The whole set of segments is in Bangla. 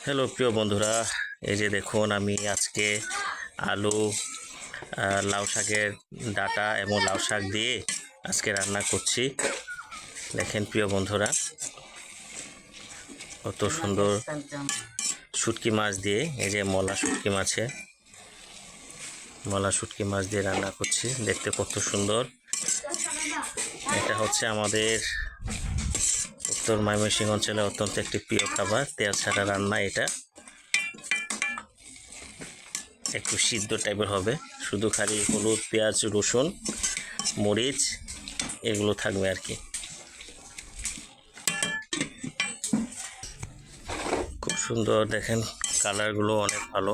হ্যালো প্রিয় বন্ধুরা, এই যে দেখুন আমি আজকে আলু লাউ শাকের ডাঁটা এবং লাউ শাক দিয়ে আজকে রান্না করছি। দেখেন প্রিয় বন্ধুরা, কত সুন্দর শুটকি মাছ দিয়ে, এই যে মলা শুটকি মাছ দিয়ে রান্না করছি। দেখতে কত সুন্দর। এটা হচ্ছে আমাদের উত্তর ময়মনসিংহ অঞ্চলে অত্যন্ত একটি প্রিয় খাবার। তেল ছাড়া রান্না, এটা একটু সিদ্ধ টাইপের হবে, শুধু খালি হলুদ, পেঁয়াজ, রসুন, মরিচ এগুলো থাকবে আর কি। খুব সুন্দর, দেখেন কালারগুলো অনেক ভালো।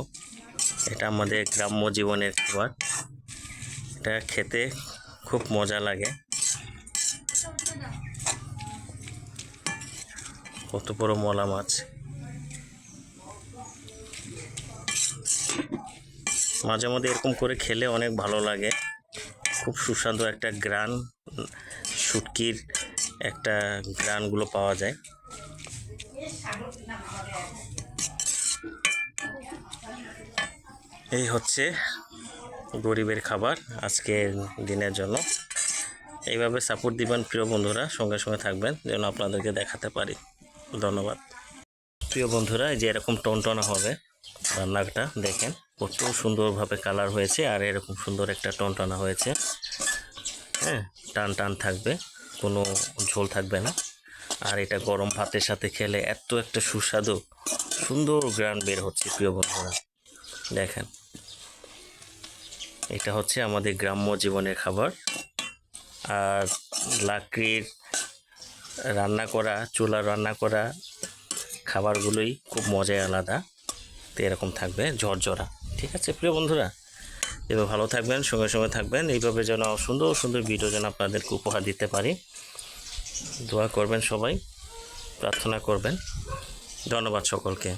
এটা আমাদের গ্রাম্য জীবনের খাবার, এটা খেতে খুব মজা লাগে। কত বড় মলা মাছ। মাঝে মধ্যে এরকম করে খেলে অনেক ভালো লাগে। খুব সুস্বাদু একটা গ্রান, শুটকির একটা গ্রানগুলো পাওয়া যায়। এই হচ্ছে গরিবের খাবার আজকের দিনের জন্য। এইভাবে সাপোর্ট দিবেন প্রিয় বন্ধুরা, সঙ্গে সঙ্গে থাকবেন যেন আপনাদেরকে দেখাতে পারি। ধন্যবাদ প্রিয় বন্ধুরা। এই যে এরকম টনটনা হবে রান্নাটা, দেখেন কত সুন্দরভাবে কালার হয়েছে, আর এরকম সুন্দর একটা টনটনা হয়েছে। হ্যাঁ, টান টান থাকবে, কোনো ঝোল থাকবে না। আর এটা গরম ভাতের সাথে খেলে এত একটা সুস্বাদু সুন্দর গ্রান বের হচ্ছে প্রিয় বন্ধুরা। দেখেন, এটা হচ্ছে আমাদের গ্রাম্য জীবনের খাবার। আর লাকড়ির রান্না করা, চুলার রান্না করা খাবারগুলোই খুব মজাই আলাদা। তো এরকম থাকবে ঝরঝরা। ঠিক আছে প্রিয় বন্ধুরা, এভাবে ভালো থাকবেন, সঙ্গে সঙ্গে থাকবেন। এইভাবে যেন সুন্দর সুন্দর ভিডিও যেন আপনাদেরকে উপহার দিতে পারি। দোয়া করবেন সবাই, প্রার্থনা করবেন। ধন্যবাদ সকলকে।